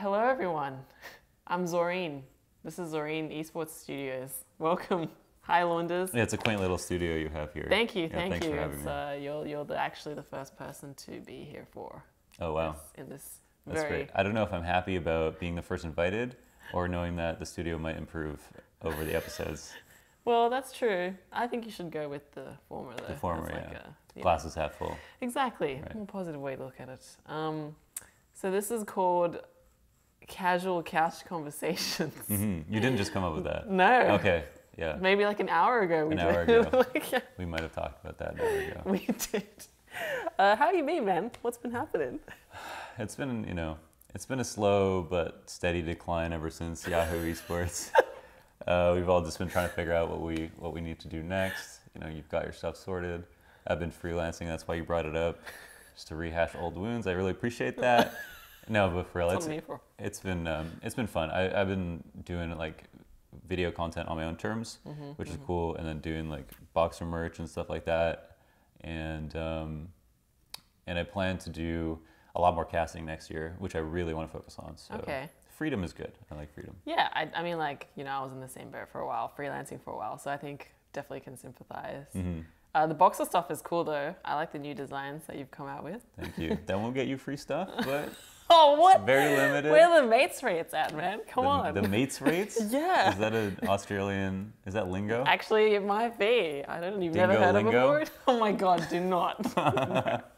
Hello everyone, I'm Zorine. This is Zorine Esports Studios. Welcome. Hi Launders. Yeah, it's a quaint little studio you have here. Thank you, Yeah, thank thanks you. for having me. You're actually the first person to be here for. Oh wow, in this that's very great. I don't know if I'm happy about being the first invited or knowing that the studio might improve over the episodes. Well, that's true. I think you should go with the former though. The former, As yeah. Glass is half full. Exactly. Right. More positive way to look at it. So this is called Casual Couch Conversations. Mm-hmm. You didn't just come up with that. No. Okay. Yeah. Maybe like an hour ago. An hour ago. Yeah. We might have talked about that an hour ago. We did. How you been, man? What's been happening? It's been, it's been a slow but steady decline ever since Yahoo Esports. We've all just been trying to figure out what we need to do next. You've got your stuff sorted. I've been freelancing. That's why you brought it up, just to rehash old wounds. I really appreciate that. No, but for real, it's been fun. I've been doing like video content on my own terms, which is cool, and then doing like BOXR merch and stuff like that. And I plan to do a lot more casting next year, which I really want to focus on. So Okay. Freedom is good. I like freedom. Yeah, I mean, like, I was in the same boat for a while, freelancing for a while, so I think definitely can sympathize. The BOXR stuff is cool though. I like the new designs that you've come out with. Thank you. That won't get you free stuff, but Oh, what? it's very limited. Where are the mates rates at, man? Come on. The mates rates? Yeah. Is that an Australian, is that lingo? Actually, it might be. I don't know. You've never Dingo heard lingo? of it before? Oh my God, do not. But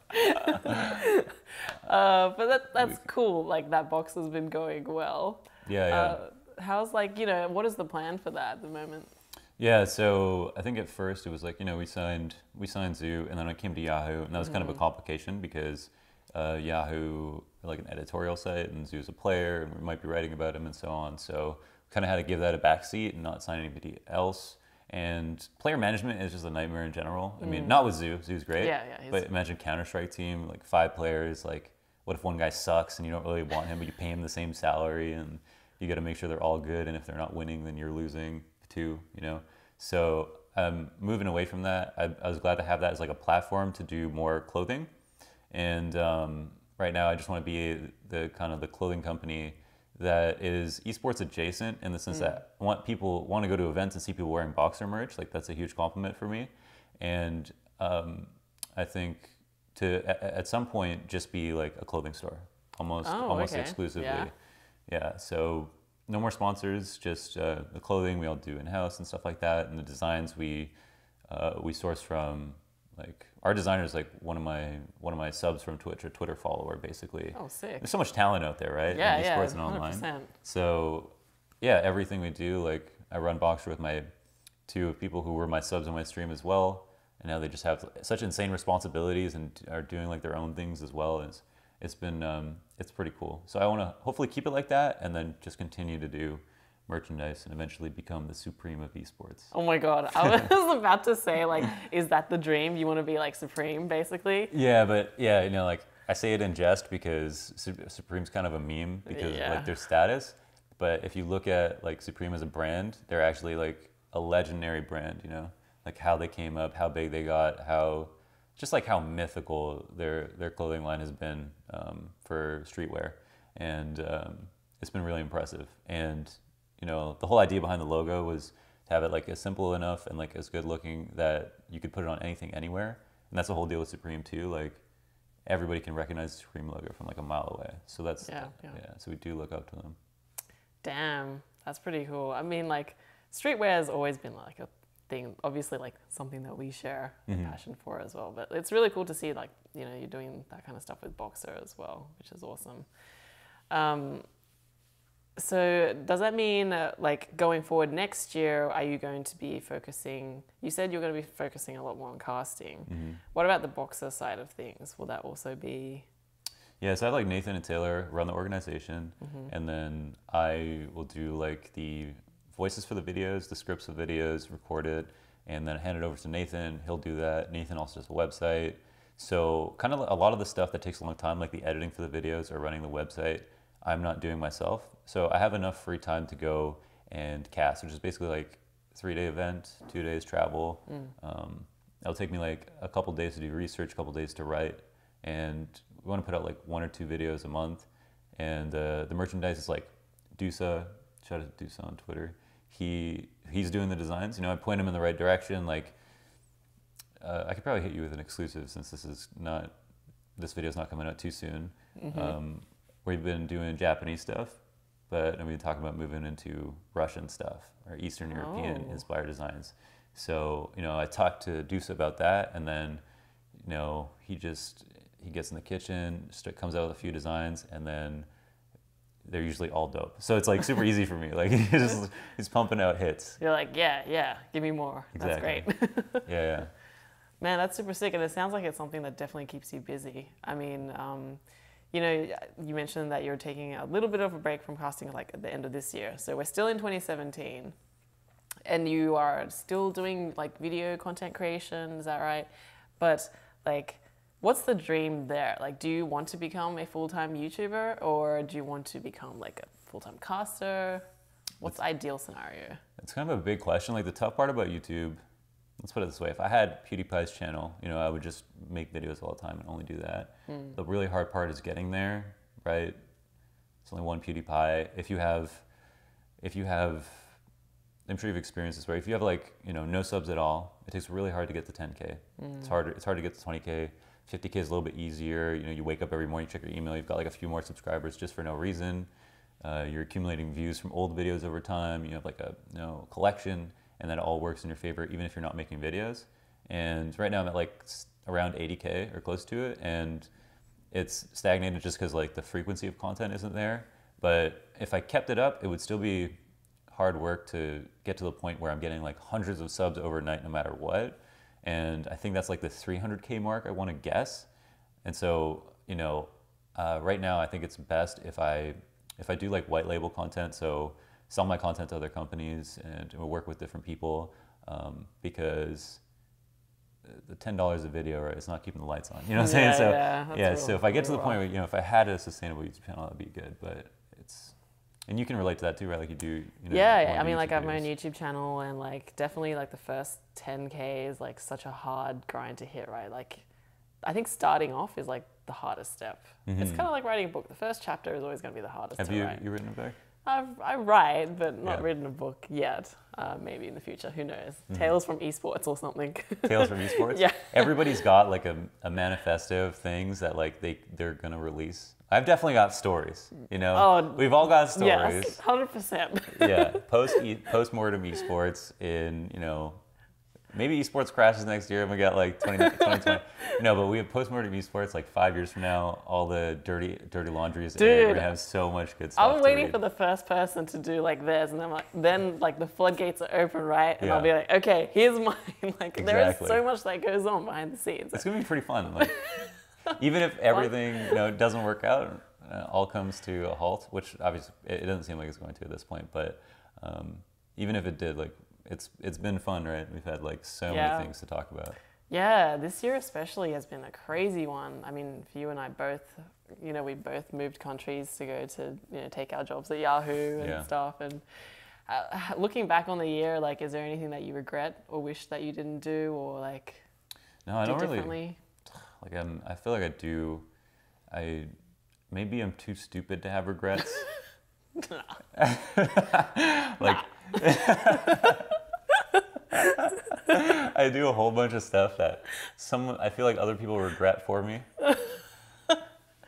that's cool. Like that box has been going well. Yeah. How's what is the plan for that at the moment? Yeah, so I think at first it was like, we signed Zoo, and then I came to Yahoo, and that was kind of a complication because Yahoo, like an editorial site, and Zoo's a player, and we might be writing about him and so on. So kind of had to give that a backseat and not sign anybody else. And player management is just a nightmare in general. I mean, not with Zoo. Zoo's great. Yeah. But imagine Counter-Strike team, like 5 players. Like, what if one guy sucks and you don't really want him, but you pay him the same salary, and you got to make sure they're all good. And if they're not winning, then you're losing too. So moving away from that, I was glad to have that as like a platform to do more clothing. And right now, I just want to be the kind of the clothing company that is esports adjacent in the sense that people want to go to events and see people wearing BOXR merch. Like that's a huge compliment for me. And I think at some point just be like a clothing store, almost exclusively. Yeah. So no more sponsors, just the clothing we all do in house and stuff like that, and the designs we source from. Like our designer is like one of my subs from Twitch, a Twitter follower, basically. Oh, sick. There's so much talent out there, right? Yeah, in esports and 100%. online. So yeah, everything we do, like I run BOXR with my 2 people who were my subs on my stream as well, and now they just have such insane responsibilities and are doing like their own things as well. It's been it's pretty cool. So I want to hopefully keep it like that, and then just continue to do merchandise and eventually become the supreme of esports. Oh my God, I was about to say, like, is that the dream? You want to be like supreme, basically? Yeah, but yeah, like I say it in jest because Supreme's kind of a meme because of like their status. But if you look at like Supreme as a brand, they're actually like a legendary brand, like how they came up, how big they got, how mythical their clothing line has been for streetwear. And it's been really impressive. And the whole idea behind the logo was to have it like as simple enough and like as good looking that you could put it on anything anywhere. And that's the whole deal with Supreme too. Like everybody can recognize the Supreme logo from like a mile away. So that's so we do look up to them. Damn, that's pretty cool. I mean, like streetwear has always been like a thing, obviously like something that we share a passion for as well. But it's really cool to see like, you're doing that kind of stuff with BOXR as well, which is awesome. So does that mean like going forward next year, are you going to be focusing, you said you're going to be focusing a lot more on casting. What about the BOXR side of things? Will that also be? Yeah, so I have like Nathan and Taylor run the organization, and then I will do like the voices for the videos, the scripts of videos, record it, and then hand it over to Nathan. He'll do that. Nathan also does a website. So kind of a lot of the stuff that takes a long time, like the editing for the videos or running the website, I'm not doing myself. So I have enough free time to go and cast, which is basically like 3-day event, 2 days travel. It'll take me like a couple days to do research, a couple days to write, and we want to put out like 1 or 2 videos a month. and the merchandise is like Dusa. Shout out to Dusa on Twitter. He's doing the designs. You know, I point him in the right direction. Like, I could probably hit you with an exclusive since this video's not coming out too soon. We've been doing Japanese stuff, but we've been talking about moving into Russian stuff or Eastern European inspired designs. So, you know, I talked to Dusa about that, and then, you know, he gets in the kitchen, comes out with a few designs, and then they're usually all dope. So it's like super easy for me. Like he's pumping out hits. You're like, yeah, give me more. Exactly. That's great. Yeah. Man, that's super sick, and it sounds like it's something that definitely keeps you busy. I mean, you know, you mentioned that you're taking a little bit of a break from casting like at the end of this year. So we're still in 2017, and you are still doing like video content creation. Is that right? But like, what's the dream there? Like, do you want to become a full-time YouTuber, or do you want to become like a full-time caster? What's the ideal scenario? It's kind of a big question. Like the tough part about YouTube, let's put it this way, if I had PewDiePie's channel, you know, I would just make videos all the time and only do that. The really hard part is getting there, right? It's only one PewDiePie. If you have, I'm sure you've experienced this, right? If you have like, you know, no subs at all, it takes really hard to get to 10K. It's hard to get to 20K. 50K is a little bit easier. You know, you wake up every morning, check your email, you've got like a few more subscribers just for no reason. You're accumulating views from old videos over time. You have like a collection, and that all works in your favor, even if you're not making videos. And right now I'm at like around 80K or close to it, and it's stagnated just because like the frequency of content isn't there. But if I kept it up, it would still be hard work to get to the point where I'm getting like hundreds of subs overnight no matter what. And I think that's like the 300K mark I want to guess. And so, you know, right now I think it's best if I do like white label content, so sell my content to other companies and work with different people, because the $10 a video, right, it's not keeping the lights on. You know what I'm saying? So yeah, so if I get to the point where, you know, if I had a sustainable YouTube channel, that'd be good. But it's, and you can relate to that too, right? Like you do, you know, yeah, I mean, like I have my own YouTube channel, and like definitely like the first 10K is like such a hard grind to hit, right? Like I think starting off is like the hardest step. It's kind of like writing a book. The first chapter is always going to be the hardest. Have you written a book? I write, but not written a book yet. Maybe in the future, who knows? Tales from Esports or something. Tales from Esports? Yeah. Everybody's got like a manifesto of things that like they're gonna release. I've definitely got stories, you know? Oh, we've all got stories. Yes, 100%. Yeah, post-mortem Esports in, you know, maybe Esports crashes next year and we got like 2020. No, but we have post-mortem Esports like 5 years from now. All the dirty laundries. Dude, we're gonna have so much good stuff. I'm waiting for the first person to do like this, and then the floodgates are open, right? And I'll be like, okay, here's mine. Like Exactly. there is so much that goes on behind the scenes. It's gonna be pretty fun. Like, even if everything doesn't work out, all comes to a halt, which obviously it doesn't seem like it's going to at this point. But even if it did, like it's been fun, right? We've had like so many things to talk about. Yeah, this year especially has been a crazy one. I mean, for you and I both, we both moved countries to go to, take our jobs at Yahoo and stuff. And looking back on the year, like, is there anything that you regret or wish that you didn't do, or like, no, I don't differently? Really. Like I feel like I do. Maybe I'm too stupid to have regrets. Like. I do a whole bunch of stuff that I feel like other people regret for me.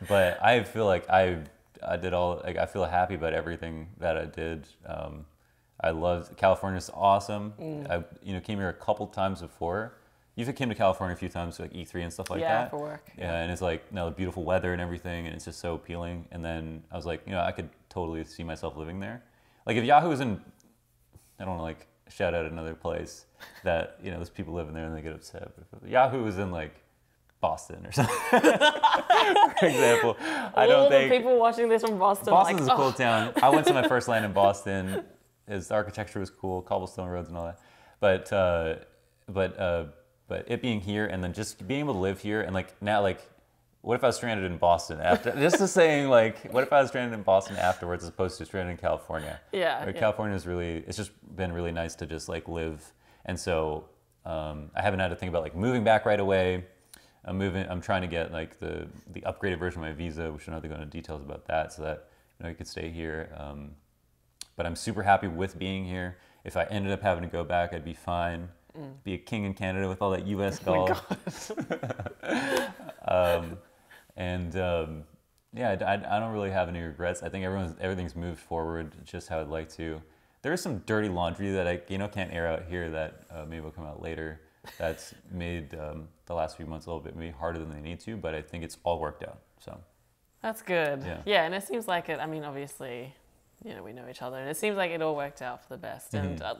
But I feel like I did all, like, I feel happy about everything that I did. I loved California's awesome. I came here a couple times before. You've came to California a few times, like E3 and stuff like that. Yeah, for work. Yeah, and it's like the beautiful weather and everything, and it's just so appealing. And then I was like, I could totally see myself living there. Like if Yahoo was in, I don't want to like shout out another place that there's people living there and they get upset. But if Yahoo was in like Boston or something, for example, I don't think people watching this from Boston. Boston's a cool town. I went to my first land in Boston. The architecture was cool, cobblestone roads and all that. But it being here and then just being able to live here and like now, like, what if I was stranded in Boston after? Just to saying, like, what if I was stranded in Boston afterwards as opposed to stranded in California? Yeah. California is really, it's just been really nice to just like live. And so I haven't had to think about like moving back right away. I'm trying to get like the upgraded version of my visa, which I don't have to go into details about that, so that you could stay here. But I'm super happy with being here. If I ended up having to go back, I'd be fine. Be a king in Canada with all that U.S. golf. Yeah, I don't really have any regrets. I think everything's moved forward just how I'd like to. There is some dirty laundry that I can't air out here that maybe will come out later. That's made the last few months a little bit maybe harder than they need to, but I think it's all worked out. So that's good. Yeah, and it seems like it. I mean, obviously, we know each other, and it seems like it all worked out for the best. And I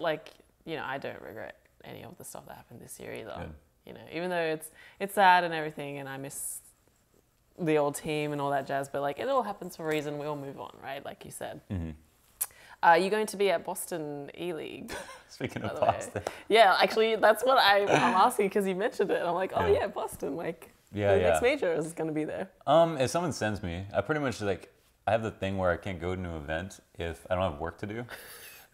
don't regret any of the stuff that happened this year either. Good. Even though it's sad and everything, and I miss the old team and all that jazz, but like it all happens for a reason. We all move on, right? Like you said. Are you going to be at Boston E-League? Speaking of Boston. Yeah, actually, that's what I'm asking because you mentioned it. And I'm like, oh yeah, Boston. Like, the next major is going to be there. If someone sends me, I pretty much I have the thing where I can't go to an event if I don't have work to do.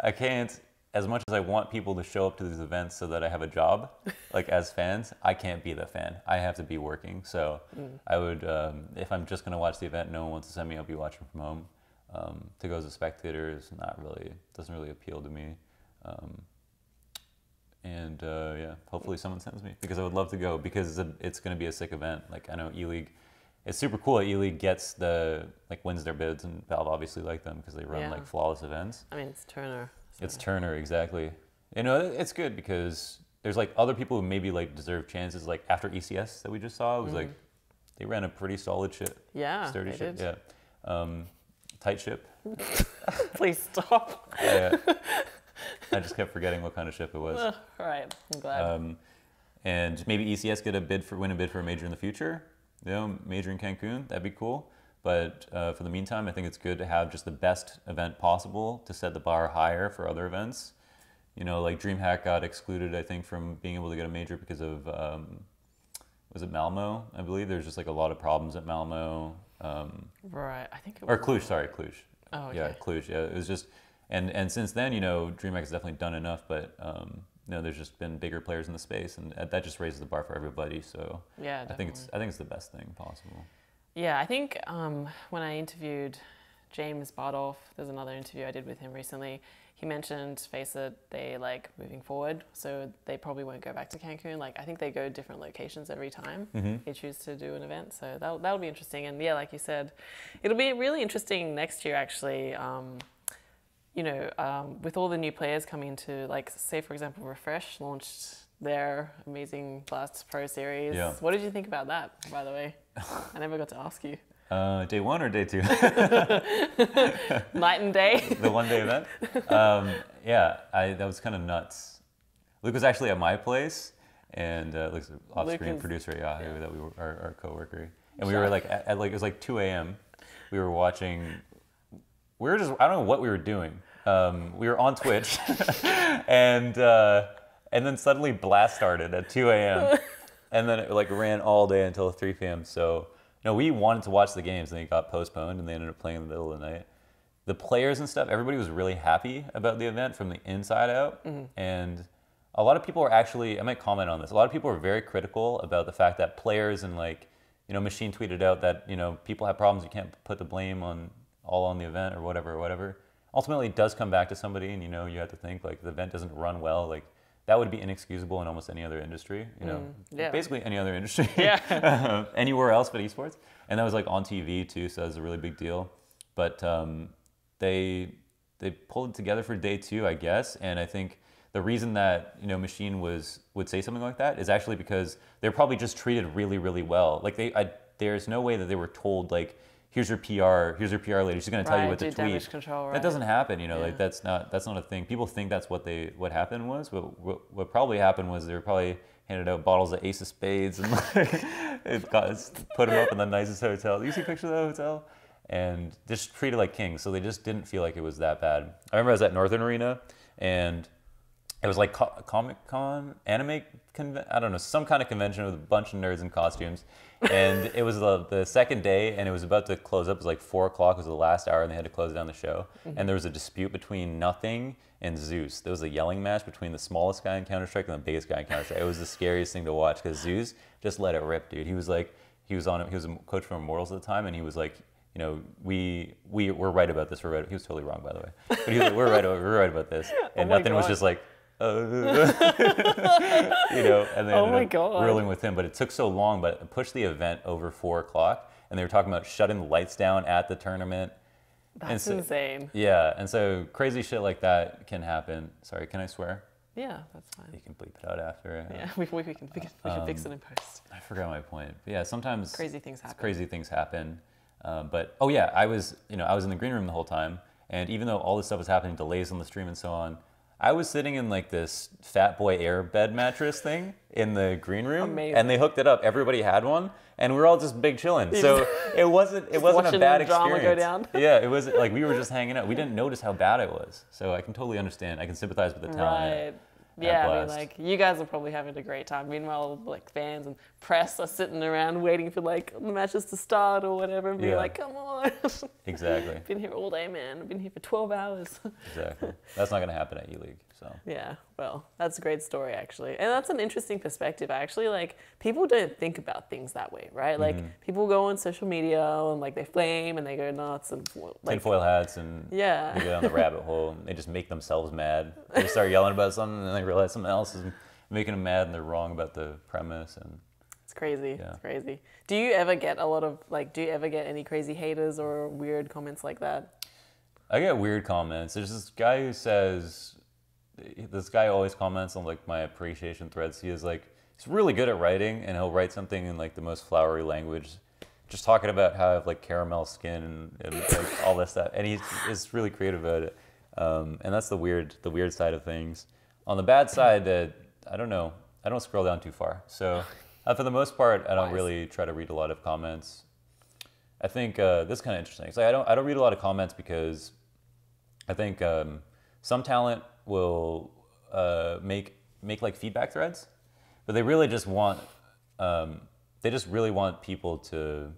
I can't, as much as I want people to show up to these events so that I have a job, like as fans, I can't be the fan. I have to be working. So I would, if I'm just going to watch the event, no one wants to send me, I'll be watching from home. To go as a spectator is doesn't really appeal to me. Hopefully someone sends me because I would love to go because it's going to be a sick event. Like I know E-League, it's super cool that E-League gets wins their bids, and Valve obviously like them because they run flawless events. I mean, it's Turner. So. It's Turner, exactly. It's good because there's other people who maybe deserve chances. Like after ECS that we just saw, it was they ran a pretty solid ship. Yeah, sturdy ship. Did. Yeah. Tight ship. Please stop. Yeah. I just kept forgetting what kind of ship it was. All right, I'm glad. And maybe ECS win a bid for a major in the future. Major in Cancun, that'd be cool. But for the meantime, I think it's good to have just the best event possible to set the bar higher for other events. DreamHack got excluded, I think, from being able to get a major because of, was it Malmo, I believe? There's just a lot of problems at Malmo. Right, I think it was. Or Cluj, sorry, Cluj. Oh, okay. Yeah, Cluj, yeah. It was just, and since then, DreamHack has definitely done enough, but, there's just been bigger players in the space, and that just raises the bar for everybody, so yeah, definitely. I think it's the best thing possible. Yeah, I think when I interviewed James Bardolph, there's another interview I did with him recently, he mentioned, face it, they moving forward, so they probably won't go back to Cancun. I think they go different locations every time they choose to do an event, so that'll be interesting. And yeah, like you said, it'll be really interesting next year actually, with all the new players coming into, say for example, Refresh launched their amazing Blast Pro series. Yeah. What did you think about that, by the way? I never got to ask you. Day one or day two? Night and day. The 1 day event? That was kind of nuts. Luke was actually at my place, and Luke's an off-screen producer at Yahoo that we were our coworker, and we were at it was 2 a.m. We were watching. We were just I don't know what we were doing. We were on Twitch, and then suddenly Blast started at 2 a.m. and then it ran all day until 3 p.m. So. No, we wanted to watch the games, and they got postponed, and they ended up playing in the middle of the night. The players and stuff, everybody was really happy about the event from the inside out, and a lot of people are actually, I might comment on this, a lot of people are very critical about the fact that players and Machine tweeted out that, people have problems, you can't put the blame all on the event or whatever. Ultimately, it does come back to somebody, and you have to think, the event doesn't run well, that would be inexcusable in almost any other industry, basically any other industry, anywhere else but esports. And that was on TV too, so that was a really big deal. But they pulled it together for day two, I guess. And I think the reason that Machine would say something like that is actually because they're probably just treated really, really well. There's no way that they were told here's your PR lady. She's going to tell you what to tweet. Damage control, right. That doesn't happen, that's not a thing. People think that's what happened was, but what probably happened was they were probably handed out bottles of Ace of Spades and put them up in the nicest hotel. Do you see pictures of the hotel? And just treated like kings. So they just didn't feel like it was that bad. I remember I was at Northern Arena, and it was Comic-Con, anime, I don't know, some kind of convention with a bunch of nerds in costumes. And it was the second day, and it was about to close up. It was 4 o'clock, it was the last hour, and they had to close down the show. And there was a dispute between Nothing and Zeus. There was a yelling match between the smallest guy in Counter-Strike and the biggest guy in Counter-Strike. It was the scariest thing to watch, because Zeus just let it rip, dude. He was like, he was a coach for Immortals at the time, and he was like, you know, we're right about this. We're right. He was totally wrong, by the way. But he was like, we're right about this. And nothing was just like, you know, and they ended up ruling with him. But it took so long, but it pushed the event over 4 o'clock. And they were talking about shutting the lights down at the tournament. That's insane. Yeah, and so crazy shit like that can happen. Sorry, can I swear? Yeah, that's fine. You can bleep it out after. Yeah, we can fix it in post. I forgot my point. But yeah, sometimes crazy things happen. But oh yeah, I was in the green room the whole time, and even though all this stuff was happening, delays on the stream and so on, I was sitting in like this Fat Boy Air bed mattress thing in the green room. Amazing. And they hooked it up. Everybody had one, and we were all just big chilling. So it wasn't a bad experience. Drama go down. Yeah, it was like we were just hanging out. We didn't notice how bad it was. So I can totally understand. I can sympathize with the talent. Right. Yeah, I mean, like, you guys are probably having a great time. Meanwhile, like, fans and press are sitting around waiting for, like, the matches to start or whatever and being like, come on. Exactly. Been here all day, man. I've been here for 12 hours. Exactly. That's not going to happen at E-League, so. Yeah, well, that's a great story, actually. And that's an interesting perspective, actually. Like, people don't think about things that way, right? Like, people go on social media and, like, they flame and they go nuts and, like... tinfoil hats and they go down the rabbit hole and they just make themselves mad. They start yelling about something and then they realize something else is making them mad and they're wrong about the premise. And it's crazy. Yeah. It's crazy. Do you ever get any crazy haters or weird comments like that? I get weird comments. There's this guy who says... This guy always comments on like my appreciation threads. He's really good at writing, and he'll write something in like the most flowery language, just talking about how I have like caramel skin and like all this stuff. And he's really creative about it. And that's the weird side of things. On the bad side, I don't know. I don't scroll down too far. So for the most part, I don't really try to read a lot of comments. I think this is kind of interesting. So I don't read a lot of comments because I think some talent will make like feedback threads, but they really just want really want people to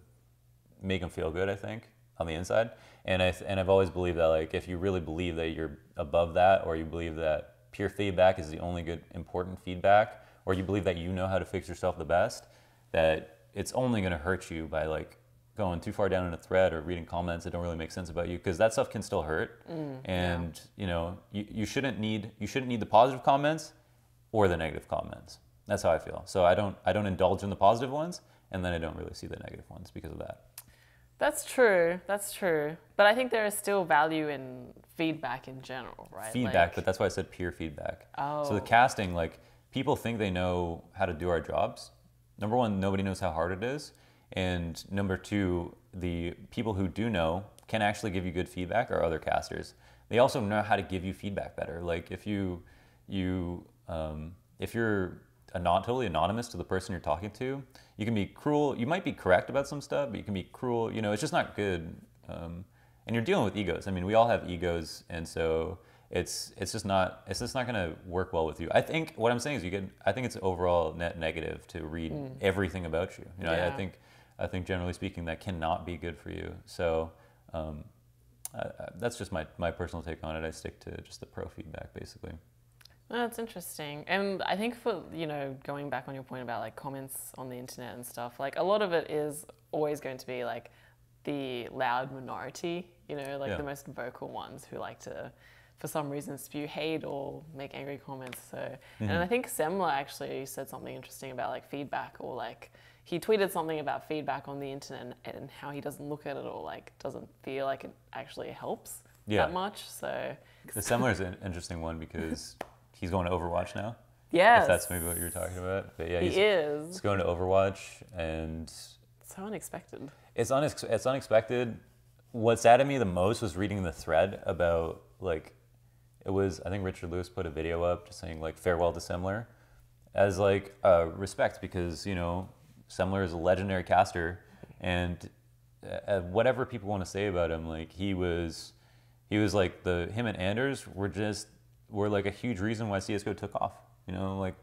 make them feel good, I think, on the inside. And I've always believed that like if you really believe that you're above that, or you believe that peer feedback is the only good important feedback, or you believe that you know how to fix yourself the best, that it's only going to hurt you by like going too far down in a thread or reading comments that don't really make sense about you, because that stuff can still hurt. And you know, you shouldn't need the positive comments or the negative comments. That's how I feel. So I don't indulge in the positive ones, and then I don't really see the negative ones because of that. That's true. But I think there is still value in feedback in general, right? Feedback, but that's why I said peer feedback. So the casting, like, people think they know how to do our jobs. Number one, nobody knows how hard it is. And number two, the people who do know can actually give you good feedback are other casters. They also know how to give you feedback better. Like if you're totally anonymous to the person you're talking to, you can be cruel. You might be correct about some stuff, but you can be cruel. You know, it's just not good. And you're dealing with egos. I mean, we all have egos, and so it's just not going to work well with you. I think what I'm saying is I think it's overall net negative to read everything about you. You know, I think generally speaking that cannot be good for you. So that's just my personal take on it. I stick to just the pro feedback basically. That's interesting. And I think for, you know, going back on your point about like comments on the internet and stuff, like a lot of it is always going to be like the loud minority, you know, like the most vocal ones who like to, for some reason, spew hate or make angry comments. So, and I think Semler actually said something interesting about like feedback, or like he tweeted something about feedback on the internet and how he doesn't look at it or like doesn't feel like it actually helps that much. So the Semler is an interesting one because he's going to Overwatch now. Yes. If that's maybe what you're talking about. But yeah, he's going to Overwatch, and so unexpected. It's unexpected. What saddened me the most was reading the thread about like, I think Richard Lewis put a video up just saying like farewell to Semler as like respect, because, you know, Semler is a legendary caster, and whatever people want to say about him, like he was like him and Anders were like a huge reason why CSGO took off, you know, like,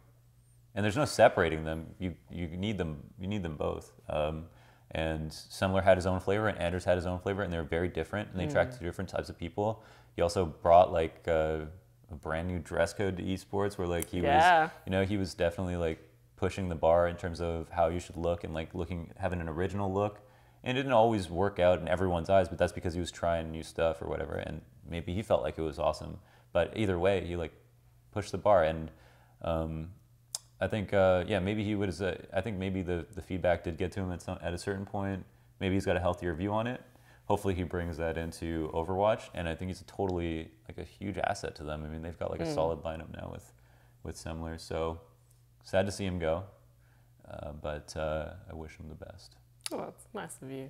and there's no separating them. You need them both. And Semler had his own flavor and Anders had his own flavor, and they were very different, and they attracted different types of people. He also brought like a brand new dress code to esports, where like he was, you know, he was definitely like pushing the bar in terms of how you should look and like having an original look. And it didn't always work out in everyone's eyes, but that's because he was trying new stuff or whatever. And maybe he felt like it was awesome. But either way, he like pushed the bar. And I think, maybe he would. I think maybe the feedback did get to him at a certain point. Maybe he's got a healthier view on it. Hopefully he brings that into Overwatch, and I think he's totally like a huge asset to them. I mean, they've got like a solid lineup now with Semler. So sad to see him go, but I wish him the best. Oh, that's nice of you.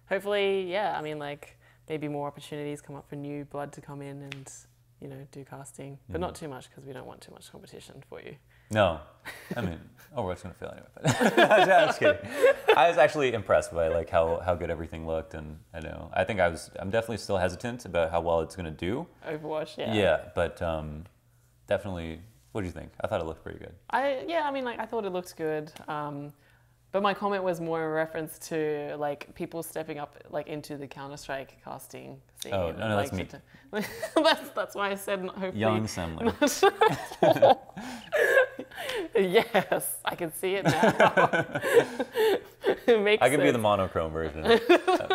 Hopefully, yeah. I mean, like maybe more opportunities come up for new blood to come in and do casting, but not too much because we don't want too much competition for you. No, I mean, Overwatch's gonna fail anyway. But I'm just kidding. I was actually impressed by like how good everything looked, and I think I'm definitely still hesitant about how well it's gonna do. Overwatch, yeah. Yeah, but definitely. What do you think? I thought it looked pretty good. I mean, like I thought it looked good. But my comment was more in reference to like people stepping up like into the Counter-Strike casting scene. Oh no, like, that's me. That's why I said hopefully. Young Semler. Yes, I can see it now. It makes I could be sense. the monochrome version.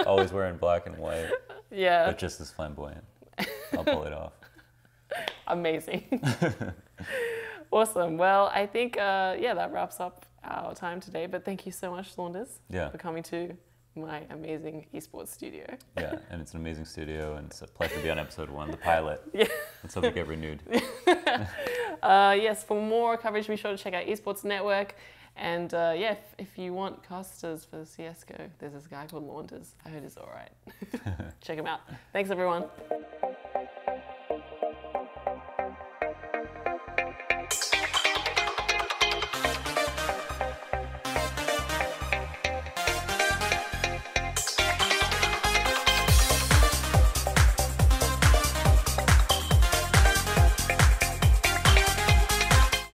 Always wearing black and white. Yeah. But just as flamboyant. I'll pull it off. Amazing. Awesome. Well, I think that wraps up our time today. But thank you so much, Launders, for coming to my amazing esports studio. Yeah, and it's an amazing studio, and it's a pleasure to be on episode 1, the pilot. Yeah. Let's hope we get renewed. Yes, for more coverage, be sure to check out Esports Network. And if you want casters for CSGO, there's this guy called Launders. I heard he's all right. Check him out. Thanks, everyone.